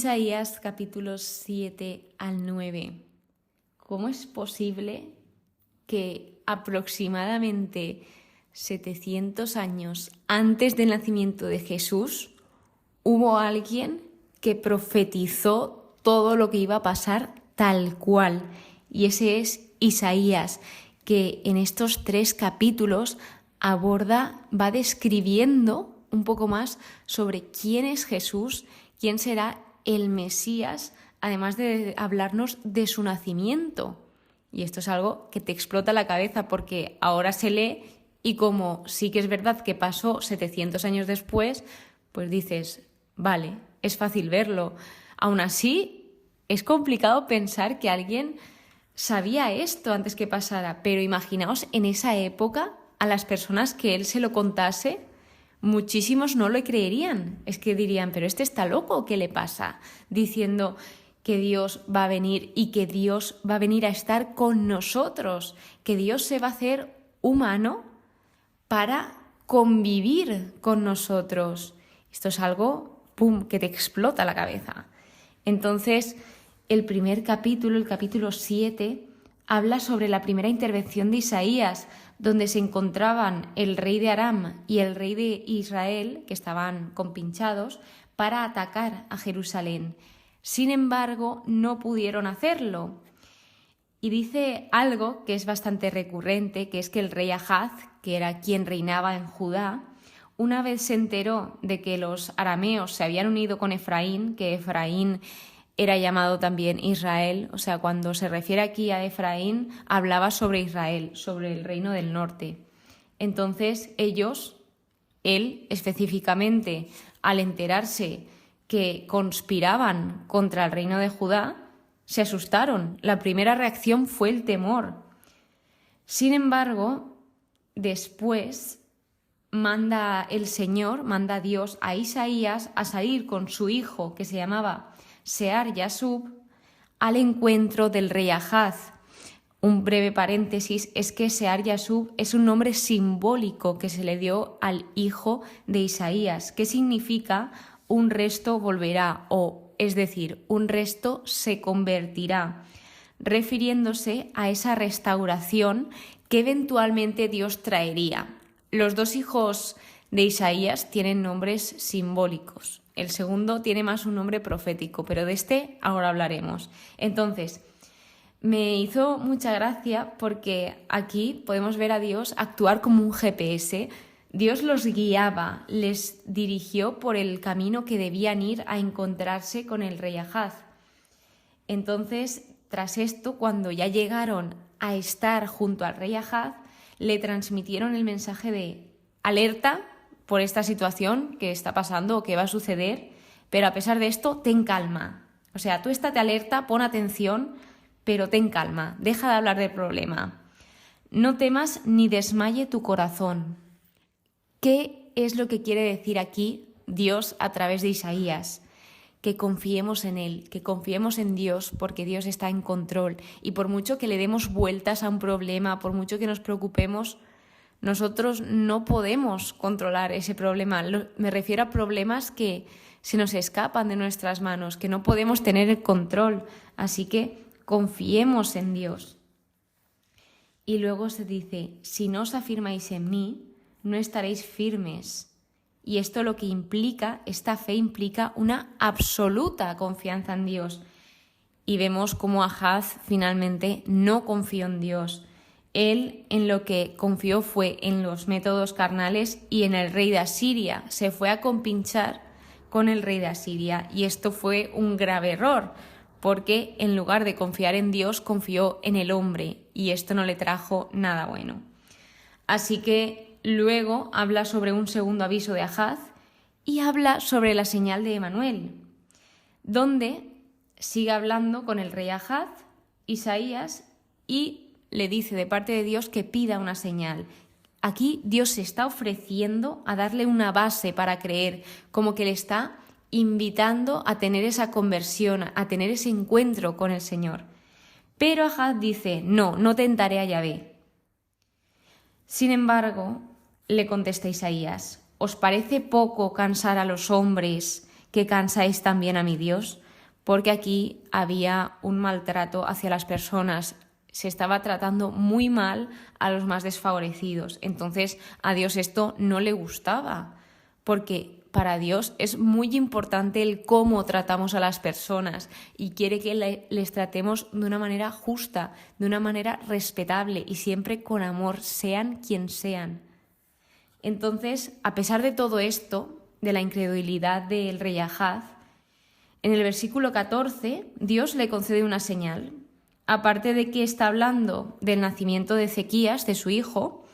Isaías capítulos 7 al 9. ¿Cómo es posible que aproximadamente 700 años antes del nacimiento de Jesús hubo alguien que profetizó todo lo que iba a pasar tal cual? Y ese es Isaías, que en estos 3 capítulos va describiendo un poco más sobre quién es Jesús, quién será el Mesías, además de hablarnos de su nacimiento. Y esto es algo que te explota la cabeza porque ahora se lee y como sí que es verdad que pasó 700 años después, pues dices, vale, es fácil verlo. Aún así, es complicado pensar que alguien sabía esto antes que pasara, pero imaginaos en esa época a las personas que él se lo contase, muchísimos no lo creerían. Es que dirían, pero este está loco, ¿qué le pasa? Diciendo que Dios va a venir y que Dios va a venir a estar con nosotros, que Dios se va a hacer humano para convivir con nosotros. Esto es algo, ¡pum!, que te explota la cabeza. Entonces, el primer capítulo, el capítulo 7, habla sobre la primera intervención de Isaías, donde se encontraban el rey de Aram y el rey de Israel, que estaban compinchados, para atacar a Jerusalén. Sin embargo, no pudieron hacerlo. Y dice algo que es bastante recurrente, que es que el rey Ahaz, que era quien reinaba en Judá, una vez se enteró de que los arameos se habían unido con Efraín, que Efraín era llamado también Israel, o sea, cuando se refiere aquí a Efraín, hablaba sobre Israel, sobre el reino del norte. Entonces él específicamente, al enterarse que conspiraban contra el reino de Judá, se asustaron. La primera reacción fue el temor. Sin embargo, después manda Dios a Isaías a salir con su hijo, que se llamaba Sear-Yashub, al encuentro del rey Ahaz. Un breve paréntesis es que Sear-Yashub es un nombre simbólico que se le dio al hijo de Isaías, que significa un resto volverá, es decir, un resto se convertirá, refiriéndose a esa restauración que eventualmente Dios traería. Los 2 hijos de Isaías tienen nombres simbólicos. El segundo tiene más un nombre profético, pero de este ahora hablaremos. Entonces, me hizo mucha gracia porque aquí podemos ver a Dios actuar como un GPS. Dios los guiaba, les dirigió por el camino que debían ir a encontrarse con el rey Ahaz. Entonces, tras esto, cuando ya llegaron a estar junto al rey Ahaz, le transmitieron el mensaje de alerta por esta situación que está pasando o que va a suceder, pero a pesar de esto, ten calma. O sea, tú estate alerta, pon atención, pero ten calma, deja de hablar del problema. No temas ni desmaye tu corazón. ¿Qué es lo que quiere decir aquí Dios a través de Isaías? Que confiemos en Él, que confiemos en Dios, porque Dios está en control. Y por mucho que le demos vueltas a un problema, por mucho que nos preocupemos, nosotros no podemos controlar ese problema. Me refiero a problemas que se nos escapan de nuestras manos, que no podemos tener el control. Así que confiemos en Dios. Y luego se dice, si no os afirmáis en mí, no estaréis firmes. Y esto lo que implica, esta fe implica una absoluta confianza en Dios. Y vemos cómo Ahaz finalmente no confió en Dios. Él en lo que confió fue en los métodos carnales y en el rey de Asiria. Se fue a compinchar con el rey de Asiria. Y esto fue un grave error, porque en lugar de confiar en Dios, confió en el hombre. Y esto no le trajo nada bueno. Así que luego habla sobre un segundo aviso de Ahaz y habla sobre la señal de Emanuel, donde sigue hablando con el rey Ahaz, Isaías, y le dice de parte de Dios que pida una señal. Aquí Dios se está ofreciendo a darle una base para creer, como que le está invitando a tener esa conversión, a tener ese encuentro con el Señor. Pero Ahaz dice, no tentaré a Yahvé. Sin embargo, le contesta Isaías, ¿os parece poco cansar a los hombres que cansáis también a mi Dios? porque aquí había un maltrato hacia las personas. Se estaba tratando muy mal a los más desfavorecidos. Entonces a Dios esto no le gustaba, porque para Dios es muy importante el cómo tratamos a las personas y quiere que les tratemos de una manera justa, de una manera respetable y siempre con amor, sean quien sean. Entonces, a pesar de todo esto, de la incredulidad del rey Ahaz, en el versículo 14 Dios le concede una señal. Aparte de que está hablando del nacimiento de Ezequías, de su hijo,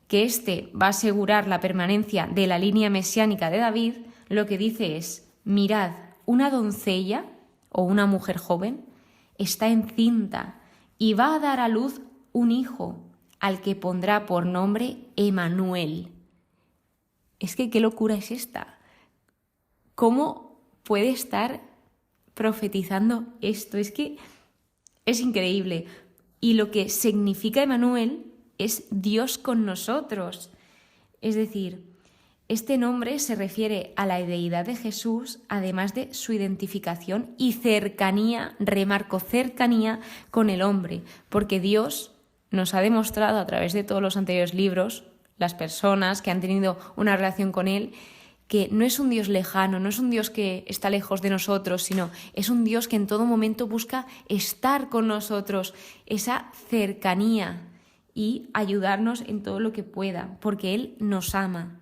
que éste va a asegurar la permanencia de la línea mesiánica de David, lo que dice es: mirad, una doncella o una mujer joven está encinta y va a dar a luz un hijo, al que pondrá por nombre Emmanuel. Es que qué locura es esta. ¿Cómo puede estar profetizando esto? Es que es increíble. Y lo que significa Emmanuel es Dios con nosotros. Es decir, este nombre se refiere a la deidad de Jesús, además de su identificación y cercanía, remarco cercanía, con el hombre, porque Dios nos ha demostrado a través de todos los anteriores libros, las personas que han tenido una relación con Él, que no es un Dios lejano, no es un Dios que está lejos de nosotros, sino es un Dios que en todo momento busca estar con nosotros, esa cercanía, y ayudarnos en todo lo que pueda, porque Él nos ama.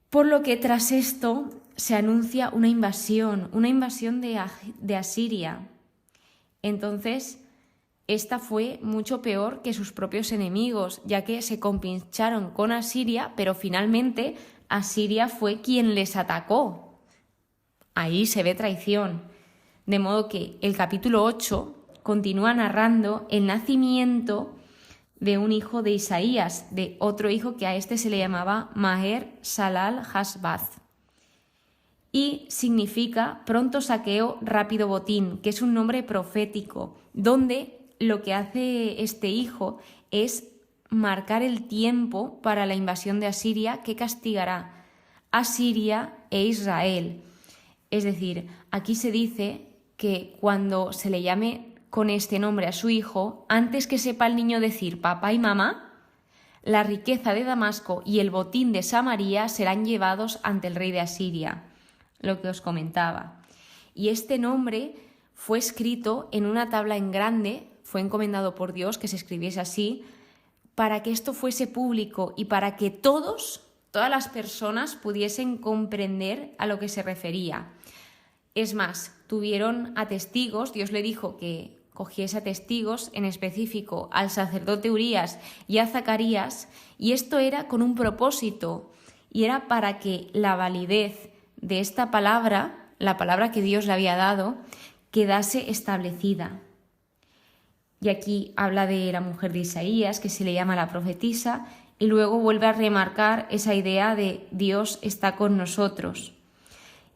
Por lo que tras esto se anuncia una invasión de Asiria. Entonces, esta fue mucho peor que sus propios enemigos, ya que se compincharon con Asiria, pero finalmente Asiria fue quien les atacó. Ahí se ve traición. De modo que el capítulo 8 continúa narrando el nacimiento de un hijo de Isaías, de otro hijo que a este se le llamaba Maher Shalal Hashbaz. Y significa pronto saqueo, rápido botín, que es un nombre profético, donde lo que hace este hijo es marcar el tiempo para la invasión de Asiria, que castigará a Siria e Israel. Es decir, aquí se dice que cuando se le llame con este nombre a su hijo, antes que sepa el niño decir papá y mamá, la riqueza de Damasco y el botín de Samaria serán llevados ante el rey de Asiria, lo que os comentaba. Y este nombre fue escrito en una tabla en grande, fue encomendado por Dios que se escribiese así, para que esto fuese público y para que todas las personas pudiesen comprender a lo que se refería. Es más, tuvieron a testigos, Dios le dijo que cogiese a testigos, en específico al sacerdote Urías y a Zacarías, y esto era con un propósito, y era para que la validez de esta palabra, la palabra que Dios le había dado, quedase establecida. Y aquí habla de la mujer de Isaías, que se le llama la profetisa, y luego vuelve a remarcar esa idea de Dios está con nosotros,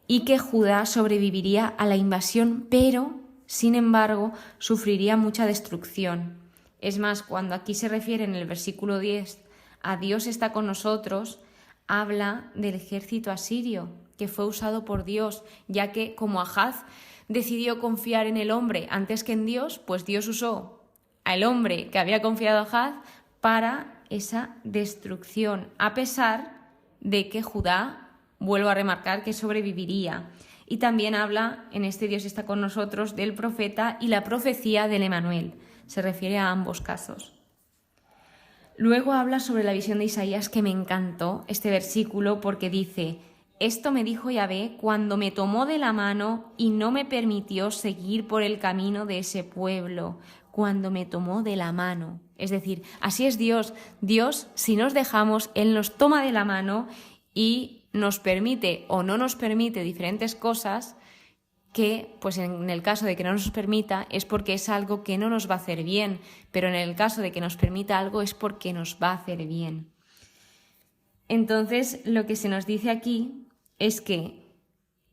y que Judá sobreviviría a la invasión, pero sin embargo, sufriría mucha destrucción. Es más, cuando aquí se refiere en el versículo 10 a Dios está con nosotros, habla del ejército asirio, que fue usado por Dios, ya que como Ahaz decidió confiar en el hombre antes que en Dios, pues Dios usó al hombre que había confiado a Ahaz para esa destrucción, a pesar de que Judá, vuelvo a remarcar, que sobreviviría. Y también habla, en este Dios está con nosotros, del profeta y la profecía del Emmanuel. Se refiere a ambos casos. Luego habla sobre la visión de Isaías, que me encantó este versículo, porque dice: esto me dijo Yahvé cuando me tomó de la mano y no me permitió seguir por el camino de ese pueblo, cuando me tomó de la mano. Es decir, así es Dios. Dios, si nos dejamos, Él nos toma de la mano y nos permite o no nos permite diferentes cosas que, pues en el caso de que no nos permita, es porque es algo que no nos va a hacer bien, pero en el caso de que nos permita algo es porque nos va a hacer bien. Entonces, lo que se nos dice aquí es que,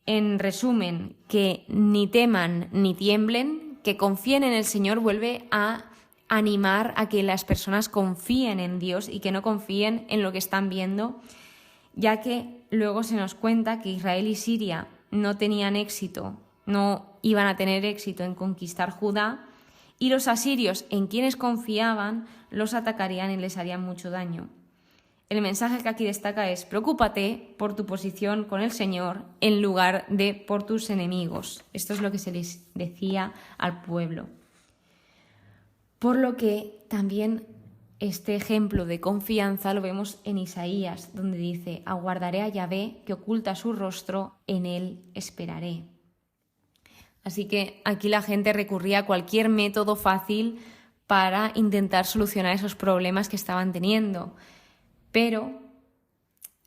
en resumen, que ni teman ni tiemblen, que confíen en el Señor. Vuelve a animar a que las personas confíen en Dios y que no confíen en lo que están viendo, ya que luego se nos cuenta que Israel y Siria no tenían éxito no iban a tener éxito en conquistar Judá, y los asirios, en quienes confiaban, los atacarían y les harían mucho daño. El mensaje que aquí destaca es: preocúpate por tu posición con el Señor en lugar de por tus enemigos. Esto es lo que se les decía al pueblo. Por lo que también este ejemplo de confianza lo vemos en Isaías, donde dice: aguardaré a Yahvé, que oculta su rostro, en él esperaré. Así que aquí la gente recurría a cualquier método fácil para intentar solucionar esos problemas que estaban teniendo, pero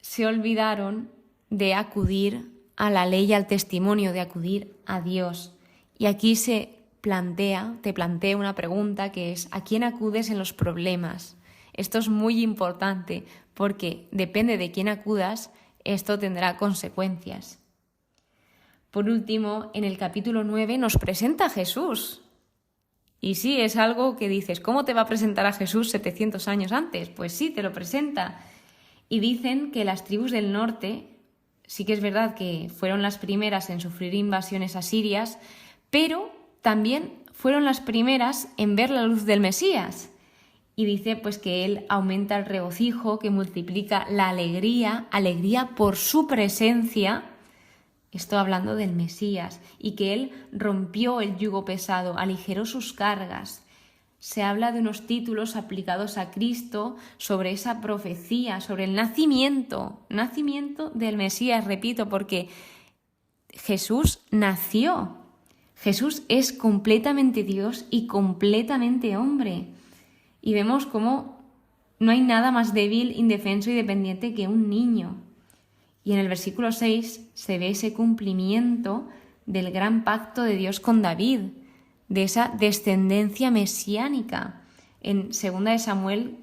se olvidaron de acudir a la ley y al testimonio, de acudir a Dios. Y aquí te plantea una pregunta, que es: ¿a quién acudes en los problemas? Esto es muy importante porque depende de quién acudas, esto tendrá consecuencias. Por último, en el capítulo 9 nos presenta a Jesús. Y sí, es algo que dices: ¿cómo te va a presentar a Jesús 700 años antes? Pues sí, te lo presenta. Y dicen que las tribus del norte, sí que es verdad que fueron las primeras en sufrir invasiones asirias, pero también fueron las primeras en ver la luz del Mesías. Y dice pues que él aumenta el regocijo, que multiplica la alegría por su presencia. Esto hablando del Mesías, y que él rompió el yugo pesado, aligeró sus cargas. Se habla de unos títulos aplicados a Cristo sobre esa profecía, sobre el nacimiento del Mesías, repito, porque Jesús nació. Jesús es completamente Dios y completamente hombre. Y vemos cómo no hay nada más débil, indefenso y dependiente que un niño. Y en el versículo 6 se ve ese cumplimiento del gran pacto de Dios con David, de esa descendencia mesiánica, en 2 de Samuel,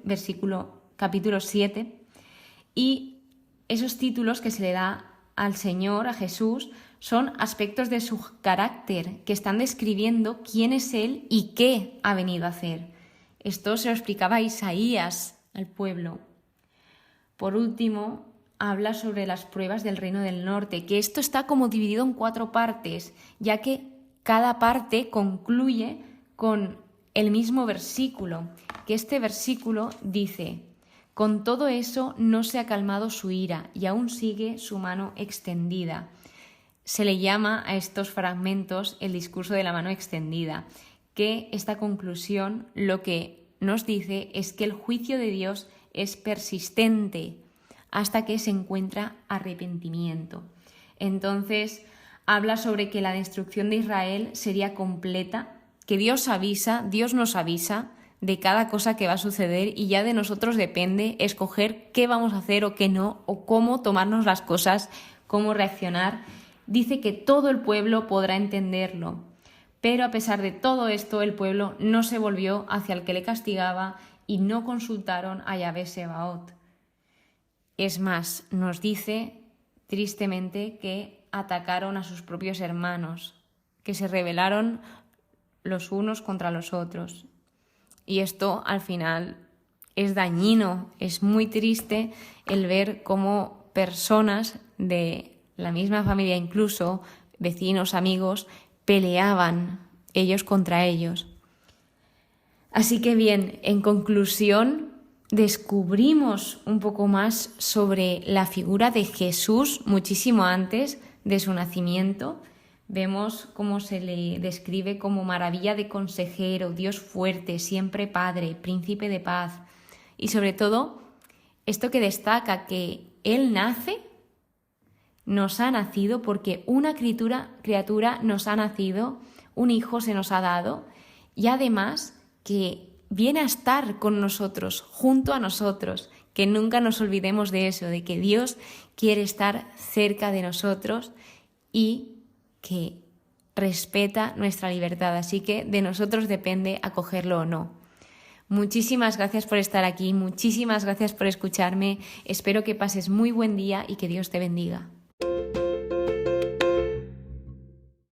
capítulo 7. Y esos títulos que se le da al Señor, a Jesús, son aspectos de su carácter, que están describiendo quién es Él y qué ha venido a hacer. Esto se lo explicaba Isaías al pueblo. Por último, habla sobre las pruebas del reino del norte, que esto está como dividido en 4 partes, ya que cada parte concluye con el mismo versículo, que este versículo dice: con todo eso no se ha calmado su ira y aún sigue su mano extendida. Se le llama a estos fragmentos el discurso de la mano extendida, que esta conclusión lo que nos dice es que el juicio de Dios es persistente hasta que se encuentra arrepentimiento. Entonces, habla sobre que la destrucción de Israel sería completa, que Dios nos avisa de cada cosa que va a suceder, y ya de nosotros depende escoger qué vamos a hacer o qué no, o cómo tomarnos las cosas, cómo reaccionar. Dice que todo el pueblo podrá entenderlo, pero a pesar de todo esto, el pueblo no se volvió hacia el que le castigaba y no consultaron a Yahvé Sebaot. Es más, nos dice tristemente que atacaron a sus propios hermanos, que se rebelaron los unos contra los otros. Y esto al final es dañino, es muy triste el ver cómo personas de la misma familia, incluso vecinos, amigos, peleaban ellos contra ellos. Así que bien, en conclusión, descubrimos un poco más sobre la figura de Jesús muchísimo antes de su nacimiento. Vemos cómo se le describe como maravilla de consejero, Dios fuerte, siempre Padre, príncipe de paz. Y sobre todo, esto que destaca, que Él nos ha nacido porque una criatura nos ha nacido, un hijo se nos ha dado, y además que viene a estar con nosotros, junto a nosotros, que nunca nos olvidemos de eso, de que Dios quiere estar cerca de nosotros y que respeta nuestra libertad, así que de nosotros depende acogerlo o no. Muchísimas gracias por estar aquí, muchísimas gracias por escucharme, espero que pases muy buen día y que Dios te bendiga.